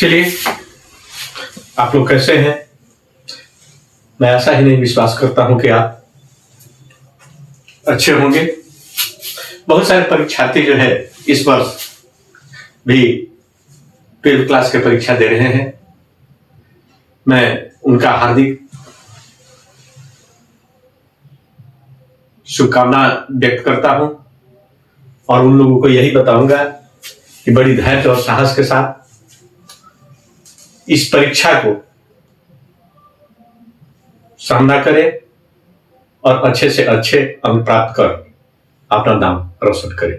चलिए, आप लोग कैसे हैं? मैं ऐसा ही नहीं विश्वास करता हूं कि आप अच्छे होंगे। बहुत सारे परीक्षार्थी जो है इस वर्ष भी 12th क्लास की परीक्षा दे रहे हैं। मैं उनका हार्दिक शुभकामना व्यक्त करता हूं और उन लोगों को यही बताऊंगा कि बड़ी धैर्य और साहस के साथ इस परीक्षा को सामना करें और अच्छे से अच्छे अंक प्राप्त कर अपना नाम रोशन करें।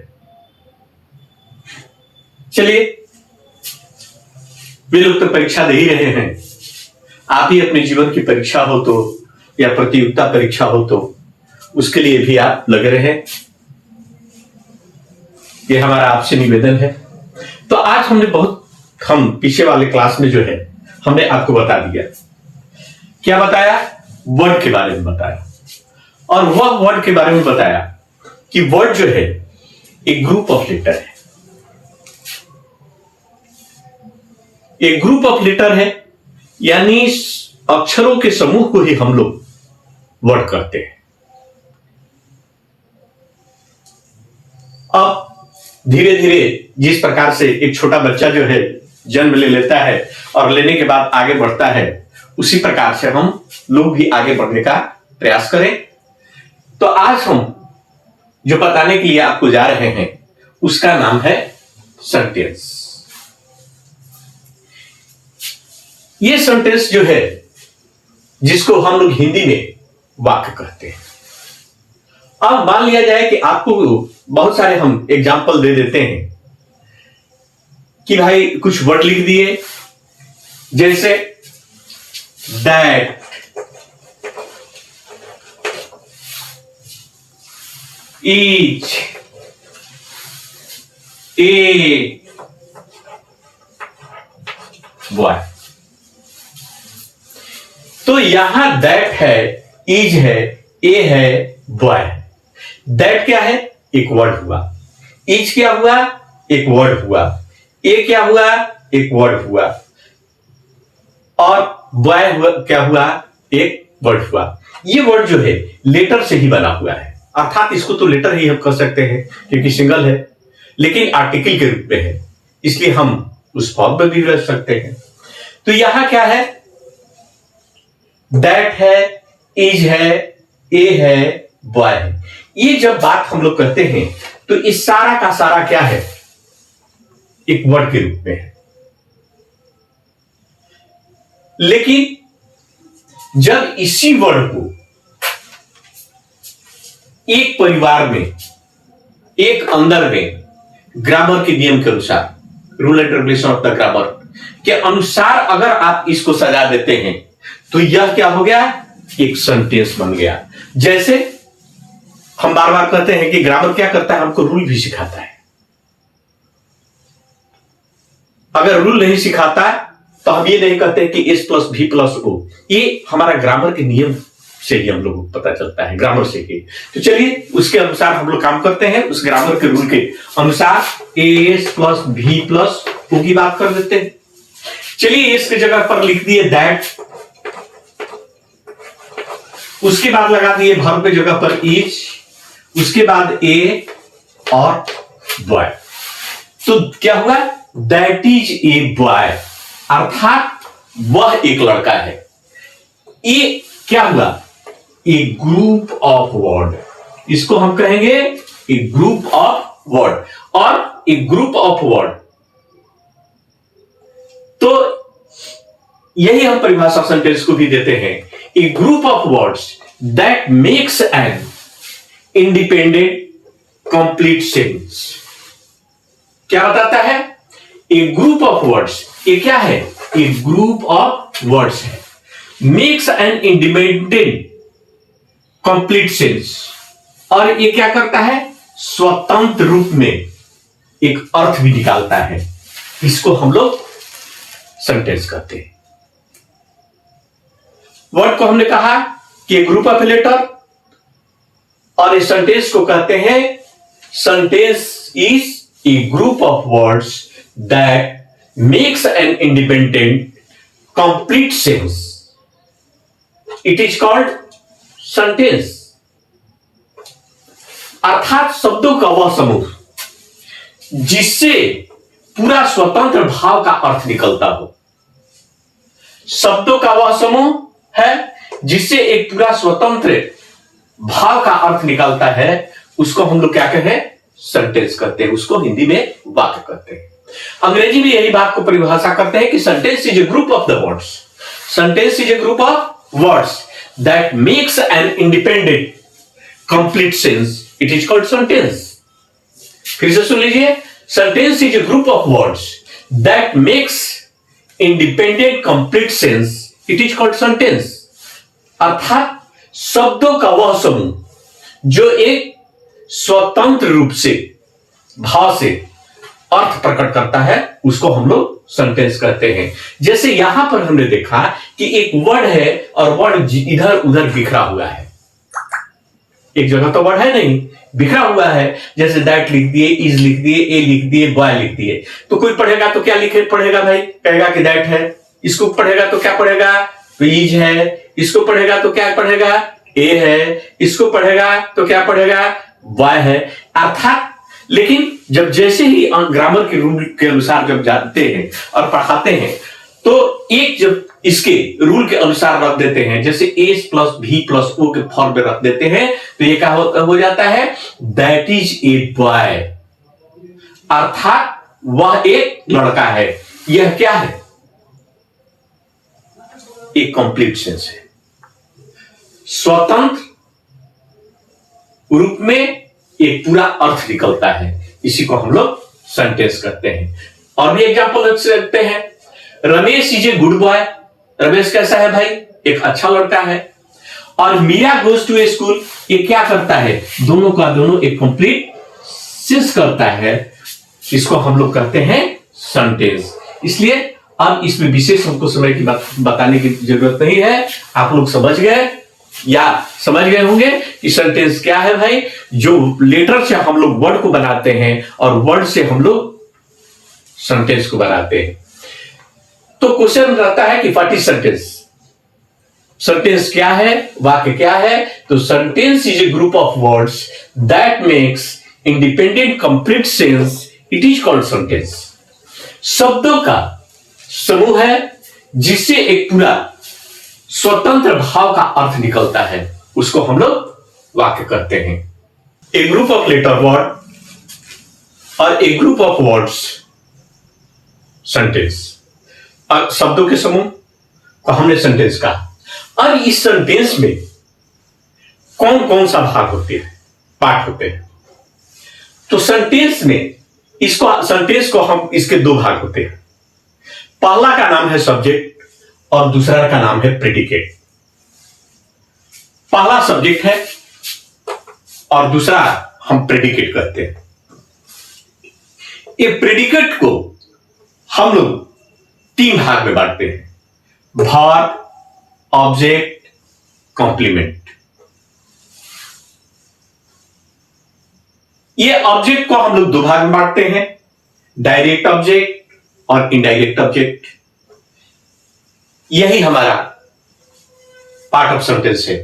चलिए, वे लोग तो परीक्षा दे ही रहे हैं। आप ही अपने जीवन की परीक्षा हो तो या प्रतियोगिता परीक्षा हो तो उसके लिए भी आप लगे रहे। यह हमारा आपसे निवेदन है। तो आज हम पीछे वाले क्लास में जो है हमने आपको बता दिया। क्या बताया? वर्ड के बारे में बताया। और वह वर्ड के बारे में बताया कि वर्ड जो है एक ग्रुप ऑफ लेटर है। एक ग्रुप ऑफ लेटर है, यानी अक्षरों के समूह को ही हम लोग वर्ड कहते हैं। अब धीरे धीरे जिस प्रकार से एक छोटा बच्चा जो है जन्म ले लेता है और लेने के बाद आगे बढ़ता है, उसी प्रकार से हम लोग भी आगे बढ़ने का प्रयास करें। तो आज हम जो बताने के लिए आपको जा रहे हैं उसका नाम है सेंटेंस। ये सेंटेंस जो है जिसको हम लोग हिंदी में वाक्य कहते हैं। अब मान लिया जाए कि आपको बहुत सारे हम एग्जाम्पल दे देते हैं कि भाई कुछ वर्ड लिख दिए, जैसे दैट, ईच, ए बॉय। तो यहां दैट है, इज है, ए है, बॉय है। दैट क्या है? एक वर्ड हुआ। इज क्या हुआ? एक वर्ड हुआ। ए क्या हुआ? एक वर्ड हुआ। और बॉय क्या हुआ? एक वर्ड हुआ। ये वर्ड जो है लेटर से ही बना हुआ है, अर्थात इसको तो लेटर ही हम कह सकते हैं क्योंकि सिंगल है, लेकिन आर्टिकल के रूप में है, इसलिए हम उस फॉर्म में भी रख सकते हैं। तो यहां क्या है? दैट है, इज है, ए है, बॉय है। ये जब बात हम लोग कहते हैं तो इस सारा का सारा क्या है? एक वर्ड के रूप में है। लेकिन जब इसी वर्ड को एक परिवार में, एक अंदर में, ग्रामर के नियम के अनुसार, rule and regulation of the grammar के अनुसार अगर आप इसको सजा देते हैं तो यह क्या हो गया? एक सेंटेंस बन गया। जैसे हम बार बार कहते हैं कि ग्रामर क्या करता है? हमको रूल भी सिखाता है। अगर रूल नहीं सिखाता तो हम ये नहीं कहते कि S + V + O। ये हमारा ग्रामर के नियम से ही हम लोग को पता चलता है, ग्रामर से ही। तो चलिए उसके अनुसार हम लोग काम करते हैं। उस ग्रामर के रूल के अनुसार S + V + O की बात कर देते हैं। चलिए S की जगह पर लिख दिए दैट, उसके बाद लगा दिए वर्ब की जगह पर इज, उसके बाद ए और बॉय। तो क्या हुआ? दैट इज ए बॉय, अर्थात वह एक लड़का है। ये क्या हुआ? ए ग्रुप ऑफ वर्ड। इसको हम कहेंगे ए ग्रुप ऑफ वर्ड। और ए ग्रुप ऑफ वर्ड, तो यही हम परिभाषा सेंटेंस को भी देते हैं। A group of words that makes an independent complete sentence. क्या बताता है? ए ग्रुप ऑफ वर्ड्स, ये क्या है? ए ग्रुप ऑफ वर्ड्स है, makes an independent complete sense. और ये क्या करता है? स्वतंत्र रूप में एक अर्थ भी निकालता है। इसको हम लोग सेंटेंस कहते हैं। वर्ड को हमने कहा कि ग्रुप ऑफ लेटर, और इस सेंटेंस को कहते हैं sentence is a group of words that makes an independent complete sense, it is called sentence. अर्थात शब्दों का वह समूह जिससे पूरा स्वतंत्र भाव का अर्थ निकलता हो। शब्दों का वह समूह है जिससे एक पूरा स्वतंत्र भाव का अर्थ निकलता है, उसको हम लोग क्या कहें? सेंटेंस करते हैं, उसको हिंदी में वाक्य कहते हैं। अंग्रेजी में यही बात को परिभाषा करते हैं कि sentence is a group of the words, sentence is a group of words that makes an independent complete sense, it is called sentence. फिर से सुन लीजिए, sentence is a group of words that makes independent complete sense, it is called sentence. अर्थात शब्दों का वह समूह जो एक स्वतंत्र रूप से भाव से अर्थ प्रकट करता है, उसको हम लोग सेंटेंस कहते हैं। जैसे यहां पर हमने देखा कि एक वर्ड है और वर्ड इधर उधर बिखरा हुआ है, एक जगह तो वर्ड है नहीं, बिखरा हुआ है। जैसे दैट लिख दिए, इज लिख दिए, ए लिख दिए, बॉय लिख दिए, तो कोई पढ़ेगा तो क्या लिखे पढ़ेगा भाई? कहेगा कि दैट है। इसको पढ़ेगा तो क्या पढ़ेगा? तो इज है। इसको पढ़ेगा तो क्या पढ़ेगा? ए है। इसको पढ़ेगा तो क्या पढ़ेगा? बॉय है। अर्थात लेकिन जब जैसे ही ग्रामर के रूल के अनुसार जब जाते हैं और पढ़ाते हैं तो एक जब इसके रूल के अनुसार रख देते हैं, जैसे एस प्लस भी प्लस ओ के फॉर्म में रख देते हैं, तो ये क्या हो जाता है? That is a boy. अर्थात वह एक लड़का है। यह क्या है? एक कंप्लीट सेंस है, स्वतंत्र रूप में एक पूरा अर्थ निकलता है, इसी को हम लोग सेंटेंस कहते हैं। और भी एग्जांपल रख सकते हैं। Ramesh is a good boy, Ramesh कैसा है भाई? एक अच्छा लड़का है। और Meera goes to a school, ये क्या करता है? दोनों का दोनों एक कंप्लीट सेंस करता है, इसको हम लोग कहते हैं सेंटेंस। इसलिए अब इसमें विशेष हमको समय की बात बताने की जरूरत नहीं है, आप लोग समझ गए या समझ गए होंगे कि सेंटेंस क्या है भाई। जो लेटर से हम लोग वर्ड को बनाते हैं और वर्ड से हम लोग सेंटेंस को बनाते हैं। तो क्वेश्चन रहता है कि व्हाट इज सेंटेंस? सेंटेंस क्या है, वाक्य क्या है? तो sentence is a group of words that makes independent complete sense, it is called sentence. शब्दों का समूह है जिससे एक पूरा स्वतंत्र भाव का अर्थ निकलता है, उसको हम लोग वाक्य कहते हैं। A group of letter word और ए ग्रुप ऑफ वर्ड्स सेंटेंस। शब्दों के समूह को हमने सेंटेंस कहा। और इस सेंटेंस में कौन कौन सा भाग होते हैं, पार्ट होते हैं? तो सेंटेंस में सेंटेंस को हम इसके दो भाग होते हैं। पहला का नाम है सब्जेक्ट और दूसरा का नाम है प्रेडिकेट। पहला सब्जेक्ट है और दूसरा हम प्रेडिकेट कहते हैं। ये प्रेडिकेट को हम लोग तीन भाग में बांटते हैं: वर्ब, ऑब्जेक्ट, कॉम्प्लीमेंट। ये ऑब्जेक्ट को हम लोग दो भाग में बांटते हैं: डायरेक्ट ऑब्जेक्ट और इनडायरेक्ट ऑब्जेक्ट। यही हमारा पार्ट ऑफ सेंटेंस है।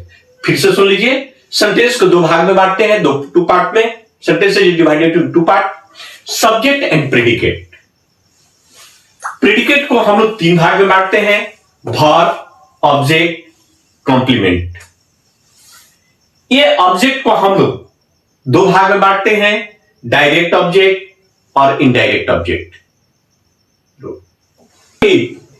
फिर से सुन लीजिए, सेंटेंस को दो भाग में बांटते हैं, टू पार्ट में। Sentence is divided to two part, subject and predicate. Predicate को हम लोग तीन भाग में बांटते हैं: वर्ब, ऑब्जेक्ट, कॉम्प्लीमेंट। ये ऑब्जेक्ट को हम लोग दो भाग में बांटते हैं: डायरेक्ट ऑब्जेक्ट और इनडायरेक्ट ऑब्जेक्ट।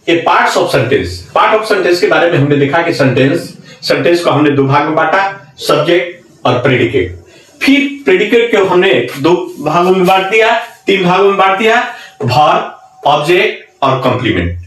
ये parts of sentence. Part of sentence के बारे में हमने देखा कि सेंटेंस को हमने दो भाग में बांटा: सब्जेक्ट और प्रेडिकेट। फिर प्रेडिकेट को हमने दो भागों में बांट दिया, तीन भागों में बांट दिया: वर्ब, ऑब्जेक्ट और कॉम्प्लीमेंट।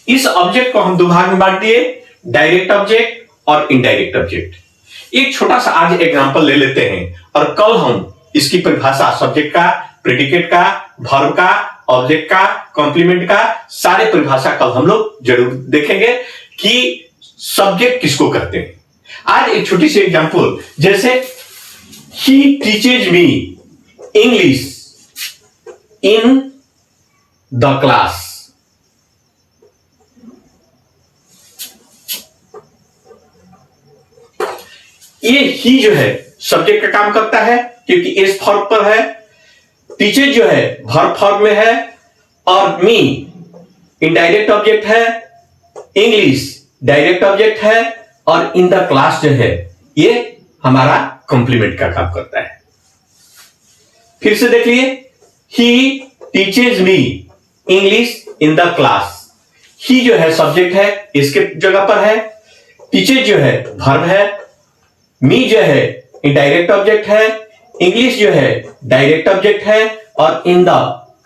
इस ऑब्जेक्ट को हम दो भाग में बांट दिए: डायरेक्ट ऑब्जेक्ट और इनडायरेक्ट ऑब्जेक्ट। एक छोटा सा आज एग्जांपल ले लेते हैं और कल हम इसकी परिभाषा सब्जेक्ट का, प्रेडिकेट का, वर्ब का, ऑब्जेक्ट का, कॉम्प्लीमेंट का सारे परिभाषा कल हम लोग जरूर देखेंगे कि सब्जेक्ट किसको कहते हैं। आज एक छोटी सी एग्जांपल, जैसे he teaches me English in the class. ये ही जो है सब्जेक्ट का काम करता है क्योंकि इस फॉर्म पर है। टीचर जो है वर्ब फॉर्म में है और मी इनडायरेक्ट ऑब्जेक्ट है, इंग्लिश डायरेक्ट ऑब्जेक्ट है और इन द क्लास जो है ये हमारा कॉम्प्लीमेंट का काम करता है। फिर से देखिए, he teaches me English in the class. He जो है सब्जेक्ट है, इसके जगह पर है। टीचेज जो है वर्ब है, मी जो है इनडायरेक्ट ऑब्जेक्ट है, इंग्लिश जो है डायरेक्ट ऑब्जेक्ट है और इन द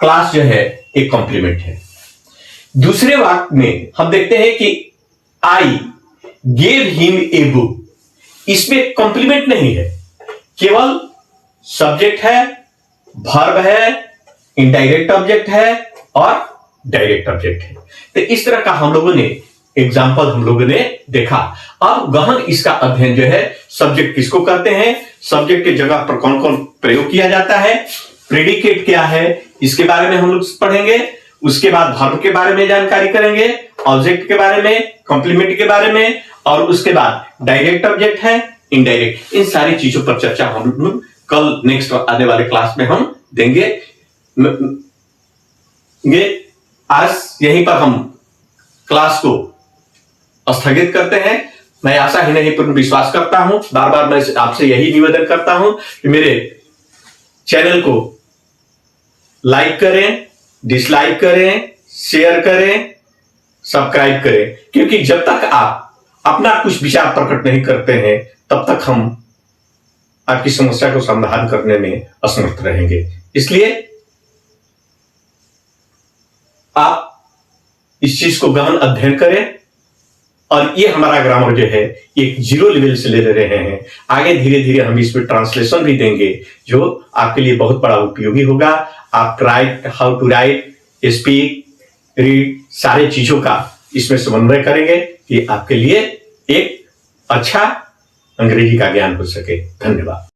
क्लास जो है एक कॉम्प्लीमेंट है। दूसरे वाक्य में हम देखते हैं कि I gave him a book. इसमें कॉम्प्लीमेंट नहीं है, केवल सब्जेक्ट है, वर्ब है, इनडायरेक्ट ऑब्जेक्ट है और डायरेक्ट ऑब्जेक्ट है। तो इस तरह का हम लोगों ने एग्जाम्पल हम लोगों ने देखा। अब गहन इसका अध्ययन जो है, सब्जेक्ट किसको कहते हैं, सब्जेक्ट के जगह पर कौन कौन प्रयोग किया जाता है, प्रेडिकेट क्या है, इसके बारे में हम लोग पढ़ेंगे। उसके बाद वर्ब के बारे में जानकारी करेंगे, ऑब्जेक्ट के बारे में, कॉम्प्लीमेंट के बारे में और उसके बाद डायरेक्ट ऑब्जेक्ट है, इनडायरेक्ट, इन सारी चीजों पर चर्चा हम लोग कल नेक्स्ट आने वाले क्लास में हम देंगे। आज यहीं पर हम क्लास को स्थगित करते हैं। मैं आशा ही नहीं पूर्ण विश्वास करता हूं, बार बार मैं आपसे यही निवेदन करता हूं कि मेरे चैनल को लाइक करें, डिसलाइक करें, शेयर करें, सब्सक्राइब करें, क्योंकि जब तक आप अपना कुछ विचार प्रकट नहीं करते हैं तब तक हम आपकी समस्या को समाधान करने में असमर्थ रहेंगे। इसलिए आप इस चीज को गहन अध्ययन करें और ये हमारा ग्रामर जो है एक 0 लेवल से ले रहे हैं। आगे धीरे धीरे हम इसमें ट्रांसलेशन भी देंगे जो आपके लिए बहुत बड़ा उपयोगी होगा। आप write, how to write, speak, read, सारे चीजों का इसमें समन्वय करेंगे कि आपके लिए एक अच्छा अंग्रेजी का ज्ञान हो सके। धन्यवाद।